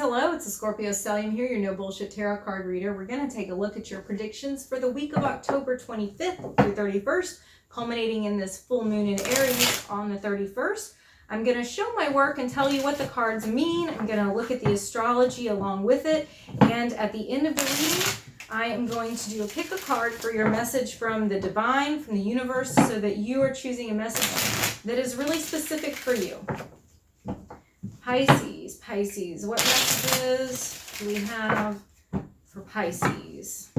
hello, it's a Scorpio Stellium here, your no bullshit tarot card reader. We're going to take a look at your predictions for the week of October 25th through 31st, culminating in this full moon in Aries on the 31st. I'm going to show my work and tell you what the cards mean. I'm going to look at the astrology along with it, and at the end of the reading, I am going to do a pick a card for your message from the divine, from the universe, so that you are choosing a message that is really specific for you. Pisces, what messages do we have for Pisces?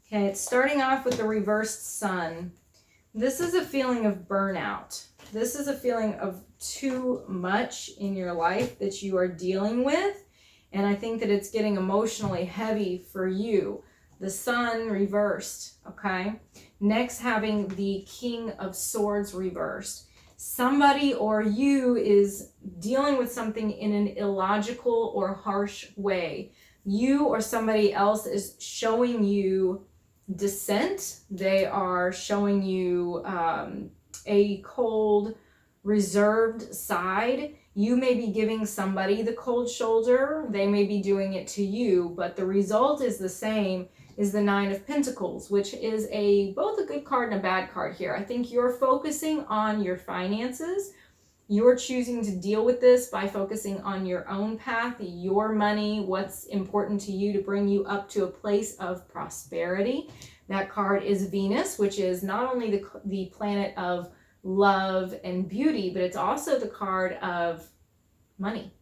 Okay, it's starting off with the reversed sun. This is a feeling of burnout. This is a feeling of too much in your life that you are dealing with. And I think that it's getting emotionally heavy for you. The sun reversed, okay? Next, having the King of Swords reversed. Somebody or you is dealing with something in an illogical or harsh way. You or somebody else is showing you dissent. They are showing you a cold, reserved side. You may be giving somebody the cold shoulder. They may be doing it to you, but the result is the same, is the Nine of Pentacles, which is both a good card and a bad card here. I think you're focusing on your finances. You're choosing to deal with this by focusing on your own path, your money, what's important to you to bring you up to a place of prosperity. That card is Venus, which is not only the planet of love and beauty, but it's also the card of money,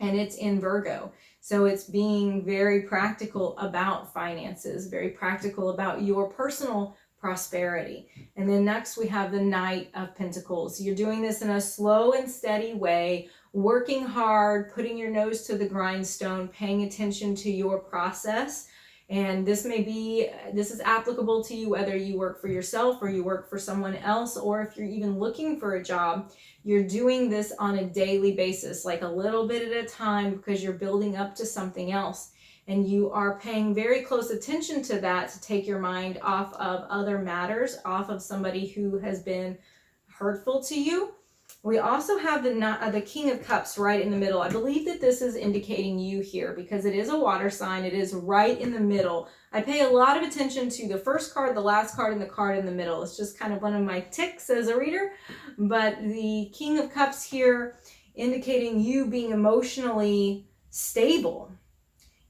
and it's in Virgo. So it's being very practical about finances, very practical about your personal prosperity. And then next we have the Knight of Pentacles. You're doing this in a slow and steady way, working hard, putting your nose to the grindstone, paying attention to your process. And this is applicable to you whether you work for yourself or you work for someone else, or if you're even looking for a job. You're doing this on a daily basis, like a little bit at a time, because you're building up to something else. And you are paying very close attention to that to take your mind off of other matters, off of somebody who has been hurtful to you. We also have the King of Cups right in the middle. I believe that this is indicating you here because it is a water sign. It is right in the middle. I pay a lot of attention to the first card, the last card, and the card in the middle. It's just kind of one of my tics as a reader. But the King of Cups here indicating you being emotionally stable.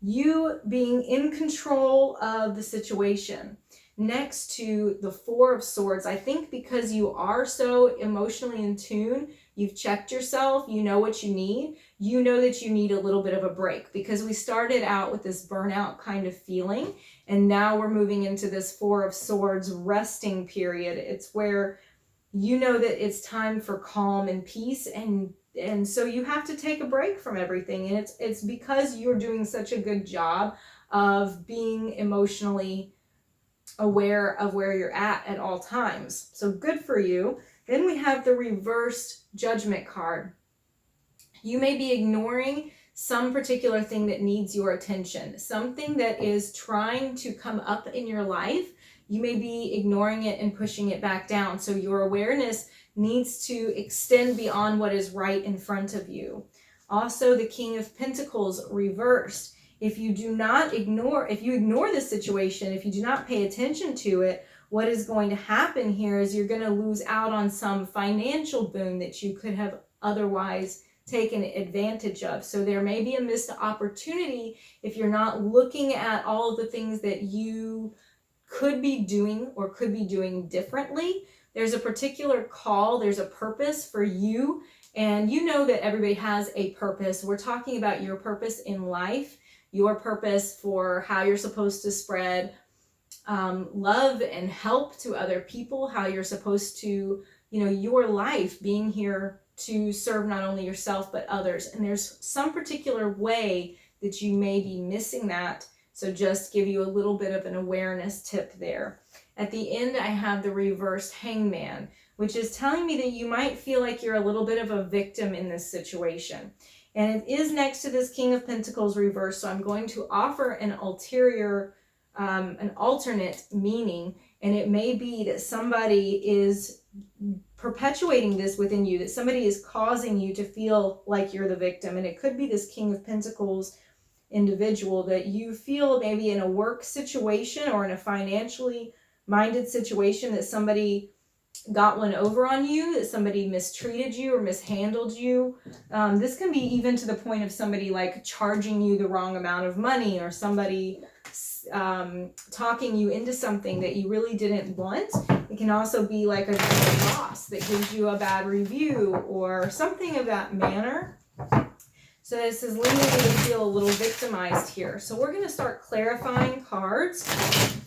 You being in control of the situation. Next to the Four of Swords, I think because you are so emotionally in tune, you've checked yourself, you know what you need. You know that you need a little bit of a break because we started out with this burnout kind of feeling, and now we're moving into this Four of Swords resting period. It's where you know that it's time for calm and peace, and so you have to take a break from everything. And it's because you're doing such a good job of being emotionally aware of where you're at all times. So good for you. Then we have the reversed Judgment card. You may be ignoring some particular thing that needs your attention, something that is trying to come up in your life. You may be ignoring it and pushing it back down. So your awareness needs to extend beyond what is right in front of you. Also, the King of Pentacles reversed. If you ignore this situation, if you do not pay attention to it, what is going to happen here is you're going to lose out on some financial boon that you could have otherwise taken advantage of. So there may be a missed opportunity if you're not looking at all of the things that you could be doing or could be doing differently. There's a particular call, there's a purpose for you, and you know that everybody has a purpose. We're talking about your purpose in life, your purpose for how you're supposed to spread love and help to other people, how you're supposed to, your life being here to serve not only yourself but others. And there's some particular way that you may be missing that. So just give you a little bit of an awareness tip there. At the end, I have the reversed Hangman, which is telling me that you might feel like you're a little bit of a victim in this situation. And it is next to this King of Pentacles reverse, so I'm going to offer an alternate meaning, and it may be that somebody is perpetuating this within you, that somebody is causing you to feel like you're the victim. And it could be this King of Pentacles individual that you feel maybe in a work situation or in a financially minded situation that somebody got one over on you, that somebody mistreated you or mishandled you. This can be even to the point of somebody like charging you the wrong amount of money, or somebody talking you into something that you really didn't want. It can also be like a boss that gives you a bad review or something of that manner. So this is leading you to feel a little victimized here. So we're going to start clarifying cards.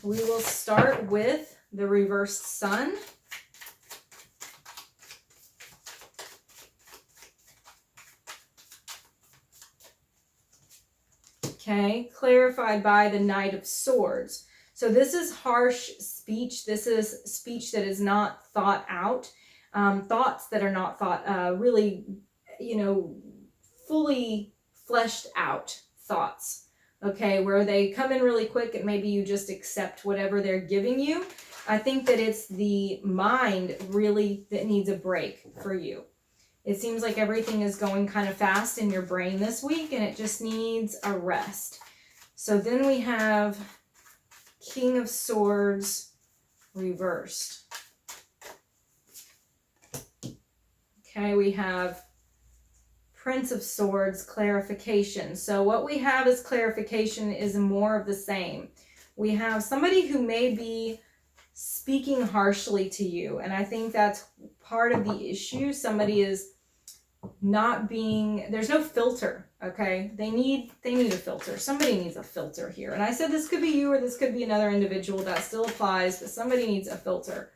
We will start with the reversed sun. Okay, clarified by the Knight of Swords. So this is harsh speech. This is speech that is not thought out. Thoughts that are not thought, really, fully fleshed out thoughts. Okay, where they come in really quick and maybe you just accept whatever they're giving you. I think that it's the mind really that needs a break for you. It seems like everything is going kind of fast in your brain this week, and it just needs a rest. So then we have King of Swords reversed. Okay, we have Prince of Swords clarification. So what we have as clarification is more of the same. We have somebody who may be speaking harshly to you, and I think that's part of the issue. Somebody is not being, there's no filter. Okay, they need a filter. Somebody needs a filter here. And I said this could be you or this could be another individual. That still applies, but somebody needs a filter.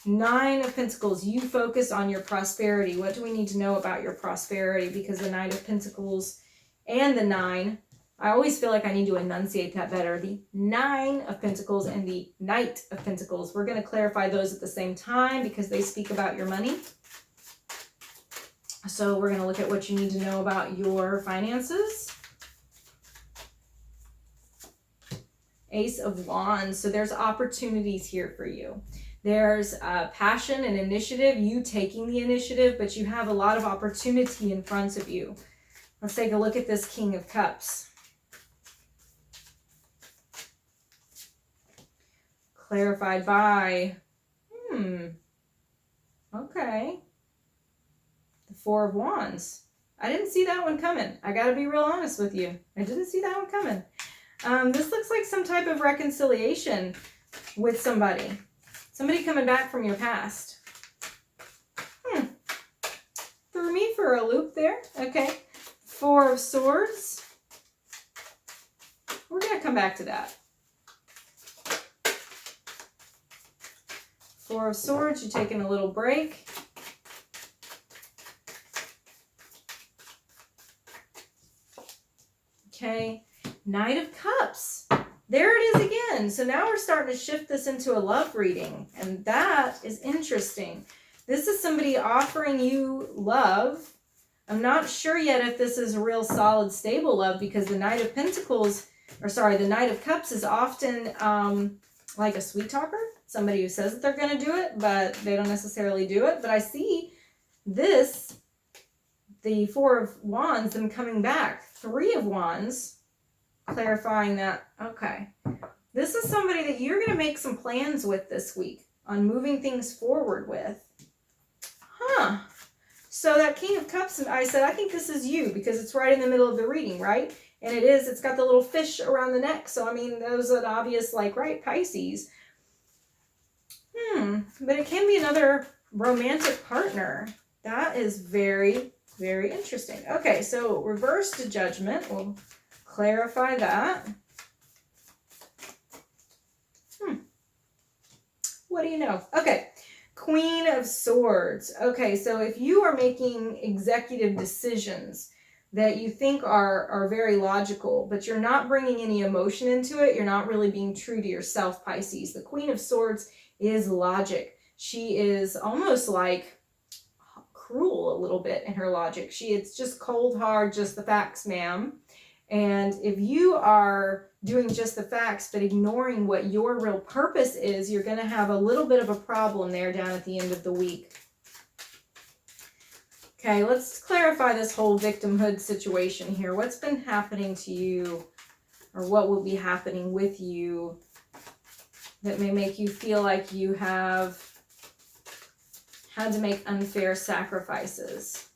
Nine of Pentacles, you focus on your prosperity. What do we need to know about your prosperity? Because the Knight of Pentacles and the Nine, I always feel like I need to enunciate that better. The Nine of Pentacles and the Knight of Pentacles, we're going to clarify those at the same time because they speak about your money. So we're going to look at what you need to know about your finances. Ace of Wands. So there's opportunities here for you. There's passion and initiative, you taking the initiative, but you have a lot of opportunity in front of you. Let's take a look at this King of Cups. Clarified by, okay. The Four of Wands. I didn't see that one coming. I got to be real honest with you. I didn't see that one coming. This looks like some type of reconciliation with somebody. Somebody coming back from your past. Threw me for a loop there. Okay. Four of Swords. We're going to come back to that. Four of Swords, you're taking a little break. Okay, Knight of Cups. There it is again. So now we're starting to shift this into a love reading, and that is interesting. This is somebody offering you love. I'm not sure yet if this is a real solid, stable love, because the Knight of Pentacles, the Knight of Cups is often like a sweet talker. Somebody who says that they're going to do it, but they don't necessarily do it. But I see this, the Four of Wands, them coming back. Three of Wands, clarifying that, okay, this is somebody that you're going to make some plans with this week on moving things forward with. So that King of Cups, I said, I think this is you because it's right in the middle of the reading, right? And it is, it's got the little fish around the neck. So, I mean, those are obvious, like, right, Pisces. But it can be another romantic partner. That is very, very interesting. Okay, so reversed judgment. We'll clarify that. What do you know? Okay, Queen of Swords. Okay, so if you are making executive decisions that you think are very logical, but you're not bringing any emotion into it, you're not really being true to yourself, Pisces. The Queen of Swords is logic. She is almost like cruel a little bit in her logic. It's just cold, hard, just the facts, ma'am. And if you are doing just the facts but ignoring what your real purpose is, you're going to have a little bit of a problem there down at the end of the week. Okay, let's clarify this whole victimhood situation here. What's been happening to you, or what will be happening with you, that may make you feel like you have had to make unfair sacrifices?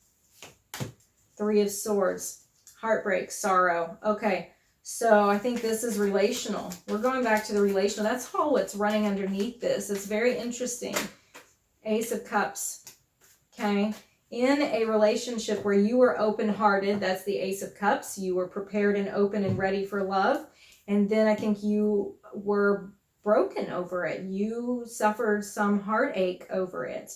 Three of Swords, heartbreak, sorrow. Okay, so I think this is relational. We're going back to the relational. That's all what's running underneath this. It's very interesting. Ace of Cups. Okay, in a relationship where you were open-hearted, that's the Ace of Cups. You were prepared and open and ready for love. And then I think you were broken over it. You suffered some heartache over it.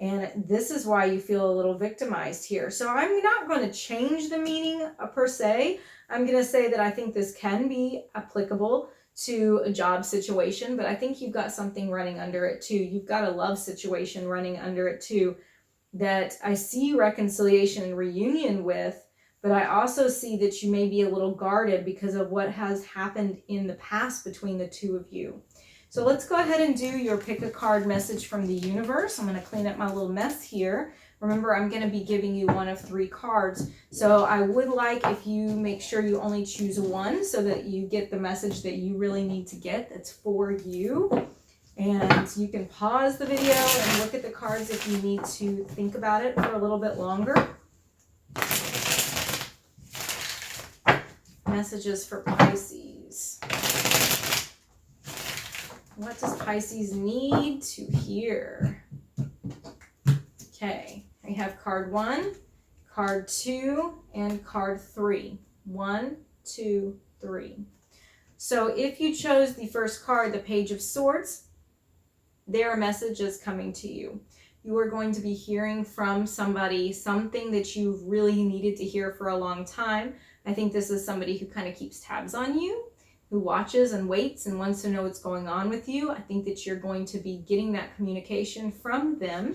And this is why you feel a little victimized here. So I'm not going to change the meaning per se. I'm going to say that I think this can be applicable to a job situation, but I think you've got something running under it too. You've got a love situation running under it too that I see reconciliation and reunion with, but I also see that you may be a little guarded because of what has happened in the past between the two of you. So let's go ahead and do your pick a card message from the universe. I'm going to clean up my little mess here. Remember, I'm going to be giving you one of 3 cards. So I would like if you make sure you only choose one so that you get the message that you really need to get that's for you. And you can pause the video and look at the cards if you need to think about it for a little bit longer. Messages for Pisces. What does Pisces need to hear? Okay, we have card 1, card 2, and card 3. 1, 2, 3. So if you chose the first card, the Page of Swords, there are messages coming to you. You are going to be hearing from somebody something that you've really needed to hear for a long time. I think this is somebody who kind of keeps tabs on you, who watches and waits and wants to know what's going on with you. I think that you're going to be getting that communication from them.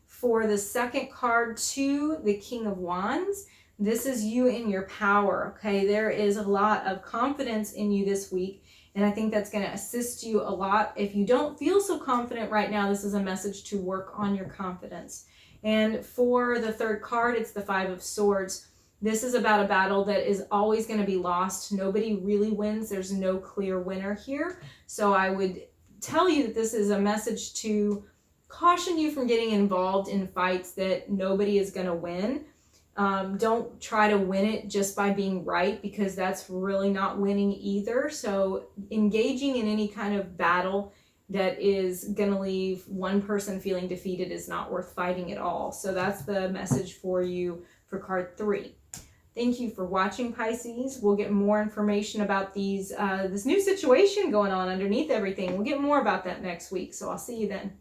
For the second card, 2, the King of Wands, this is you in your power, okay? There is a lot of confidence in you this week, and I think that's going to assist you a lot. If you don't feel so confident right now, this is a message to work on your confidence. And for the third card, it's the 5 of Swords. This is about a battle that is always going to be lost. Nobody really wins. There's no clear winner here. So I would tell you that this is a message to caution you from getting involved in fights that nobody is going to win. Don't try to win it just by being right, because that's really not winning either. So engaging in any kind of battle that is going to leave one person feeling defeated is not worth fighting at all. So that's the message for you for card 3. Thank you for watching, Pisces. We'll get more information about this new situation going on underneath everything. We'll get more about that next week. So I'll see you then.